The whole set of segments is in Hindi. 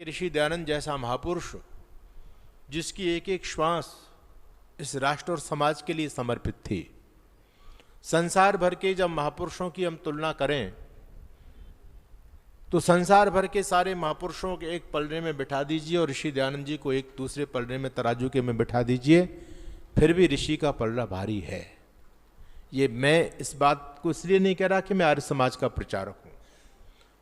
ऋषि दयानंद जैसा महापुरुष जिसकी एक एक श्वास इस राष्ट्र और समाज के लिए समर्पित थी। संसार भर के जब महापुरुषों की हम तुलना करें तो संसार भर के सारे महापुरुषों के एक पलड़े में बिठा दीजिए और ऋषि दयानंद जी को एक दूसरे पलड़े में तराजू के में बिठा दीजिए, फिर भी ऋषि का पलड़ा भारी है। ये मैं इस बात को इसलिए नहीं कह रहा कि मैं आर्य समाज का प्रचारक हूं,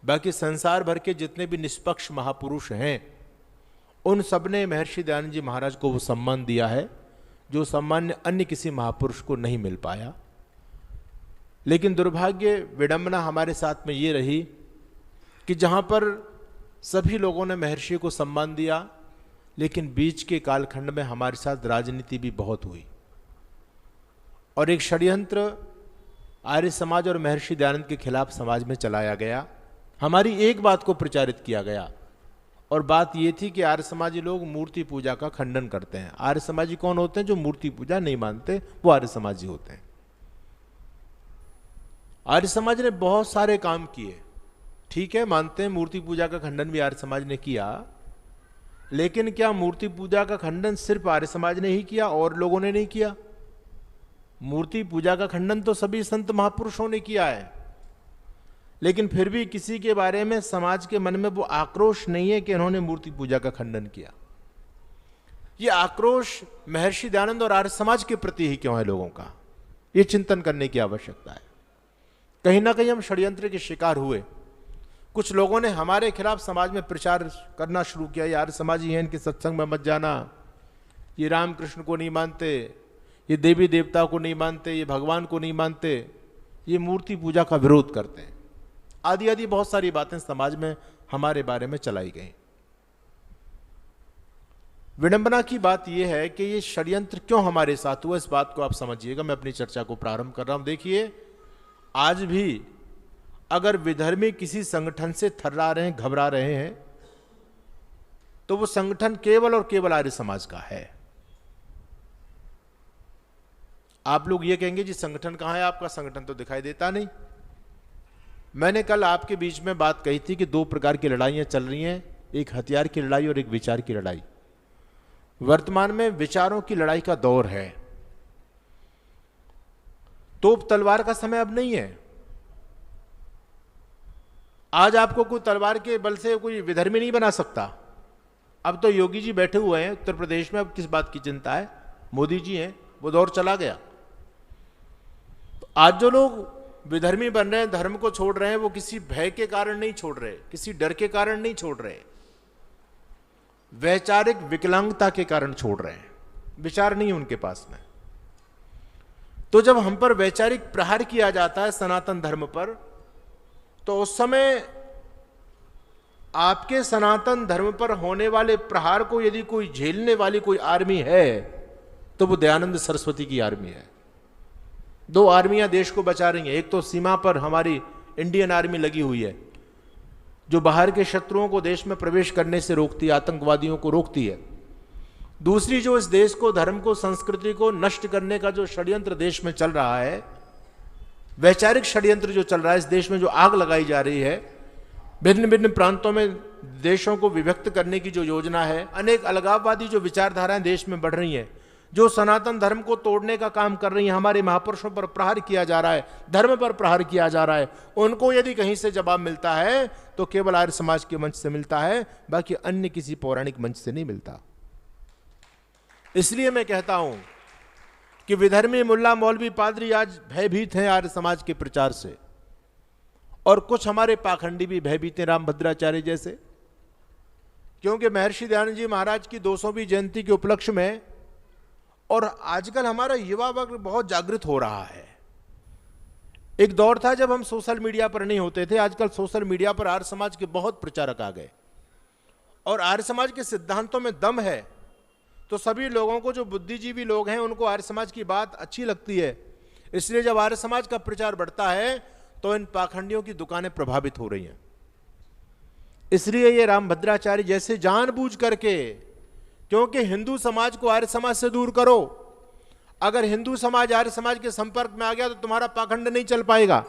बाकी संसार भर के जितने भी निष्पक्ष महापुरुष हैं उन सब ने महर्षि दयानंद जी महाराज को वो सम्मान दिया है जो सम्मान अन्य किसी महापुरुष को नहीं मिल पाया। लेकिन दुर्भाग्य विडंबना हमारे साथ में ये रही कि जहाँ पर सभी लोगों ने महर्षि को सम्मान दिया, लेकिन बीच के कालखंड में हमारे साथ राजनीति भी बहुत हुई और एक षड्यंत्र आर्य समाज और महर्षि दयानंद के खिलाफ समाज में चलाया गया। हमारी एक बात को प्रचारित किया गया और बात ये थी कि आर्य समाजी लोग मूर्ति पूजा का खंडन करते हैं। आर्य समाजी कौन होते हैं? जो मूर्ति पूजा नहीं मानते, वो आर्य समाजी होते हैं। आर्य समाज ने बहुत सारे काम किए, ठीक है, मानते हैं मूर्ति पूजा का खंडन भी आर्य समाज ने किया, लेकिन क्या मूर्ति पूजा का खंडन सिर्फ आर्य समाज ने ही किया और लोगों ने नहीं किया? मूर्ति पूजा का खंडन तो सभी संत महापुरुषों ने किया है, लेकिन फिर भी किसी के बारे में समाज के मन में वो आक्रोश नहीं है कि उन्होंने मूर्ति पूजा का खंडन किया। ये आक्रोश महर्षि दयानंद और आर्य समाज के प्रति ही क्यों है लोगों का? ये चिंतन करने की आवश्यकता है। कहीं ना कहीं हम षड्यंत्र के शिकार हुए। कुछ लोगों ने हमारे खिलाफ समाज में प्रचार करना शुरू किया, ये आर्य समाजी हैं, इनके सत्संग में मत जाना, ये रामकृष्ण को नहीं मानते, ये देवी देवता को नहीं मानते, ये भगवान को नहीं मानते, ये मूर्ति पूजा का विरोध करते हैं, आदि आदि बहुत सारी बातें समाज में हमारे बारे में चलाई गई। विडंबना की बात यह है कि ये षड्यंत्र क्यों हमारे साथ हुआ, इस बात को आप समझिएगा। मैं अपनी चर्चा को प्रारंभ कर रहा हूं। देखिए, आज भी अगर विधर्मी किसी संगठन से थर्रा रहे हैं, घबरा रहे हैं, तो वो संगठन केवल और केवल आर्य समाज का है। आप लोग ये कहेंगे जी संगठन कहां है आपका? संगठन तो दिखाई देता नहीं। मैंने कल आपके बीच में बात कही थी कि दो प्रकार की लड़ाइयां चल रही हैं, एक हथियार की लड़ाई और एक विचार की लड़ाई। वर्तमान में विचारों की लड़ाई का दौर है। तोप तलवार का समय अब नहीं है। आज आपको कोई तलवार के बल से कोई विधर्मी नहीं बना सकता। अब तो योगी जी बैठे हुए हैं उत्तर प्रदेश में, अब किस बात की चिंता है? मोदी जी हैं, वो दौर चला गया। तो आज जो लोग विधर्मी बन रहे हैं, धर्म को छोड़ रहे हैं, वो किसी भय के कारण नहीं छोड़ रहे, किसी डर के कारण नहीं छोड़ रहे, वैचारिक विकलांगता के कारण छोड़ रहे हैं। विचार नहीं उनके पास में। तो जब हम पर वैचारिक प्रहार किया जाता है सनातन धर्म पर, तो उस समय आपके सनातन धर्म पर होने वाले प्रहार को यदि कोई झेलने वाली कोई आर्मी है तो वो दयानंद सरस्वती की आर्मी है। दो आर्मियां देश को बचा रही हैं। एक तो सीमा पर हमारी इंडियन आर्मी लगी हुई है जो बाहर के शत्रुओं को देश में प्रवेश करने से रोकती है, आतंकवादियों को रोकती है। दूसरी जो इस देश को, धर्म को, संस्कृति को नष्ट करने का जो षड्यंत्र देश में चल रहा है, वैचारिक षड्यंत्र जो चल रहा है, इस देश में जो आग लगाई जा रही है, भिन्न भिन्न प्रांतों में देशों को विभक्त करने की जो योजना है, अनेक अलगाववादी जो विचारधाराएं देश में बढ़ रही हैं, जो सनातन धर्म को तोड़ने का काम कर रही हैं, हमारे महापुरुषों पर प्रहार किया जा रहा है, धर्म पर प्रहार किया जा रहा है, उनको यदि कहीं से जवाब मिलता है तो केवल आर्य समाज के मंच से मिलता है, बाकी अन्य किसी पौराणिक मंच से नहीं मिलता। इसलिए मैं कहता हूं कि विधर्मी मुल्ला मौलवी पादरी आज भयभीत हैं आर्य समाज के प्रचार से, और कुछ हमारे पाखंडी भी भयभीत हैं, रामभद्राचार्य जैसे। क्योंकि महर्षि दयानंद जी महाराज की 200वीं जयंती के उपलक्ष्य में, और आजकल हमारा युवा वर्ग बहुत जागृत हो रहा है। एक दौर था जब हम सोशल मीडिया पर नहीं होते थे, आजकल सोशल मीडिया पर आर्य समाज के बहुत प्रचारक आ गए, और आर्य समाज के सिद्धांतों में दम है, तो सभी लोगों को, जो बुद्धिजीवी लोग हैं, उनको आर्य समाज की बात अच्छी लगती है। इसलिए जब आर्य समाज का प्रचार बढ़ता है तो इन पाखंडियों की दुकानें प्रभावित हो रही हैं। इसलिए ये रामभद्राचार्य जैसे जानबूझ करके, क्योंकि हिंदू समाज को आर्य समाज से दूर करो, अगर हिंदू समाज आर्य समाज के संपर्क में आ गया तो तुम्हारा पाखंड नहीं चल पाएगा।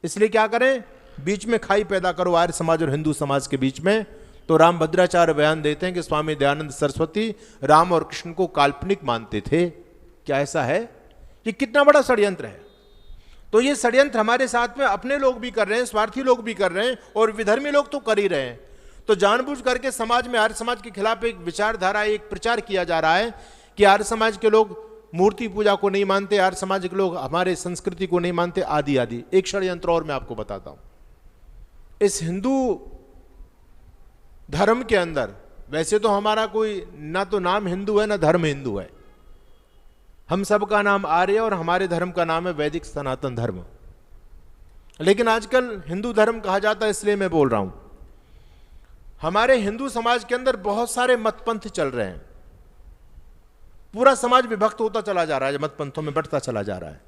इसलिए क्या करें? बीच में खाई पैदा करो आर्य समाज और हिंदू समाज के बीच में, तो राम भद्राचार्य बयान देते हैं कि स्वामी दयानंद सरस्वती राम और कृष्ण को काल्पनिक मानते थे। क्या ऐसा है? ये कितना बड़ा षड्यंत्र है। तो ये षड्यंत्र हमारे साथ में अपने लोग भी कर रहे हैं, स्वार्थी लोग भी कर रहे हैं, और विधर्मी लोग तो कर ही रहे हैं। तो जानबूझ करके समाज में आर्य समाज के खिलाफ एक विचारधारा, एक प्रचार किया जा रहा है कि आर्य समाज के लोग मूर्ति पूजा को नहीं मानते, आर्य समाज के लोग हमारे संस्कृति को नहीं मानते, आदि आदि। एक षड्यंत्र और मैं आपको बताता हूं। इस हिंदू धर्म के अंदर वैसे तो हमारा कोई ना तो नाम हिंदू है ना धर्म हिंदू है, हम सबका नाम आर्य और हमारे धर्म का नाम है वैदिक सनातन धर्म। लेकिन आजकल हिंदू धर्म कहा जाता है, इसलिए मैं बोल रहा हूं। हमारे हिंदू समाज के अंदर बहुत सारे मतपंथ चल रहे हैं, पूरा समाज विभक्त होता चला जा रहा है, मतपंथों में बढ़ता चला जा रहा है।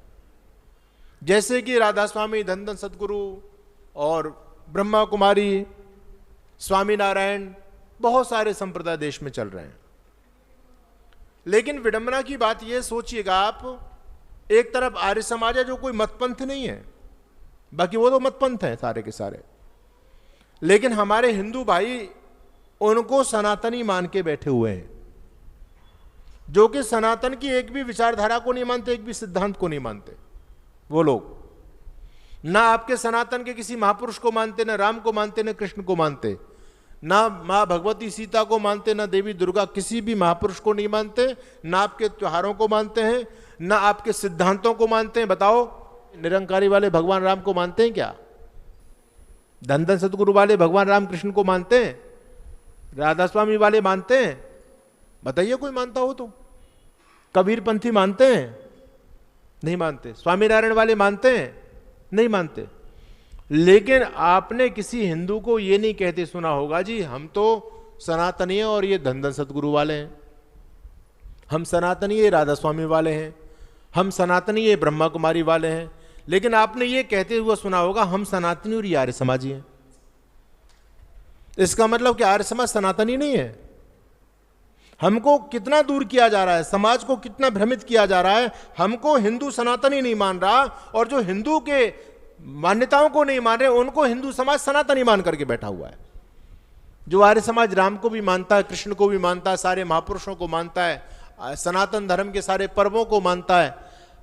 जैसे कि राधा स्वामी, धन सदगुरु और ब्रह्मा कुमारी, स्वामीनारायण, बहुत सारे संप्रदाय देश में चल रहे हैं। लेकिन विडंबना की बात यह सोचिएगा आप, एक तरफ आर्य समाज है जो कोई मतपंथ नहीं है, बाकी वो तो मतपंथ है सारे के सारे, लेकिन हमारे हिंदू भाई उनको सनातनी मान के बैठे हुए हैं, जो कि सनातन की एक भी विचारधारा को नहीं मानते, एक भी सिद्धांत को नहीं मानते। वो लोग ना आपके सनातन के किसी महापुरुष को मानते, ना राम को मानते, ना कृष्ण को मानते, ना मां भगवती सीता को मानते, ना देवी दुर्गा, किसी भी महापुरुष को नहीं मानते, ना आपके त्योहारों को मानते हैं, ना आपके सिद्धांतों को मानते हैं। बताओ, निरंकारी वाले भगवान राम को मानते हैं क्या? धन सदगुरु वाले भगवान राम कृष्ण को मानते हैं? राधा स्वामी वाले मानते हैं? बताइए कोई मानता हो तो। कबीरपंथी मानते हैं? नहीं मानते। स्वामीनारायण वाले मानते हैं? नहीं मानते। लेकिन आपने किसी हिंदू को यह नहीं कहते सुना होगा, जी हम तो सनातनी हैं और ये धन सदगुरु वाले हैं, हम सनातनी ये राधा स्वामी वाले हैं, हम सनातनी ये ब्रह्मा कुमारी वाले हैं। लेकिन आपने ये कहते हुए सुना होगा हम सनातनी और ये आर्य समाजी हैं। इसका मतलब कि आर्य समाज सनातनी नहीं है। हमको कितना दूर किया जा रहा है, समाज को कितना भ्रमित किया जा रहा है। हमको हिंदू सनातनी नहीं मान रहा, और जो हिंदू के मान्यताओं को नहीं मान रहे उनको हिंदू समाज सनातनी मान करके बैठा हुआ है। जो आर्य समाज राम को भी मानता है, कृष्ण को भी मानता है, सारे महापुरुषों को मानता है, सनातन धर्म के सारे पर्वों को मानता है,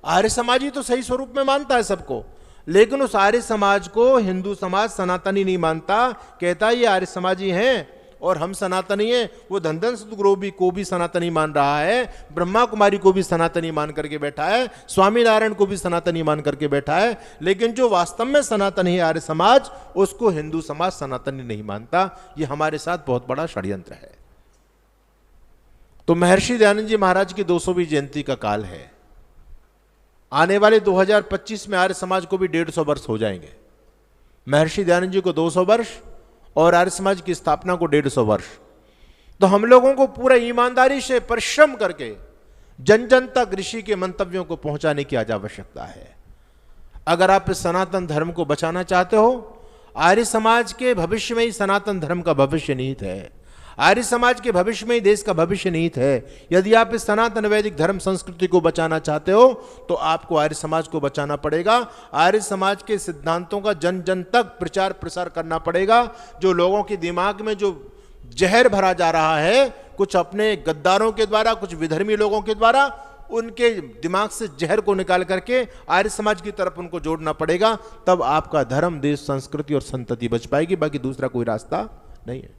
आर्य समाज ही तो सही स्वरूप में मानता है सबको। लेकिन उस आर्य समाज को हिंदू समाज सनातनी नहीं मानता, कहता ये आर्य समाजी हैं और हम सनातनी हैं। वो धन सदगुरु को भी सनातनी मान रहा है, ब्रह्मा कुमारी को भी सनातनी मान करके बैठा है, स्वामीनारायण को भी सनातनी मान करके बैठा है। लेकिन जो वास्तव में सनातनी है आर्य समाज, उसको हिंदू समाज सनातनी नहीं मानता। ये हमारे साथ बहुत बड़ा षड्यंत्र है। तो महर्षि दयानंद जी महाराज की 200वीं जयंती का काल है। आने वाले 2025 में आर्य समाज को भी 150 वर्ष हो जाएंगे। महर्षि दयानंद जी को 200 वर्ष और आर्य समाज की स्थापना को 150 वर्ष। तो हम लोगों को पूरा ईमानदारी से परिश्रम करके जन जन तक ऋषि के मंतव्यों को पहुंचाने की आज आवश्यकता है। अगर आप इस सनातन धर्म को बचाना चाहते हो, आर्य समाज के भविष्य में ही सनातन धर्म का भविष्य निहित है, आर्य समाज के भविष्य में ही देश का भविष्य निहित है। यदि आप इस सनातन वैदिक धर्म संस्कृति को बचाना चाहते हो तो आपको आर्य समाज को बचाना पड़ेगा। आर्य समाज के सिद्धांतों का जन जन तक प्रचार प्रसार करना पड़ेगा। जो लोगों के दिमाग में जो जहर भरा जा रहा है, कुछ अपने गद्दारों के द्वारा, कुछ विधर्मी लोगों के द्वारा, उनके दिमाग से जहर को निकाल करके आर्य समाज की तरफ उनको जोड़ना पड़ेगा। तब आपका धर्म, देश, संस्कृति और संतति बच पाएगी। बाकी दूसरा कोई रास्ता नहीं है।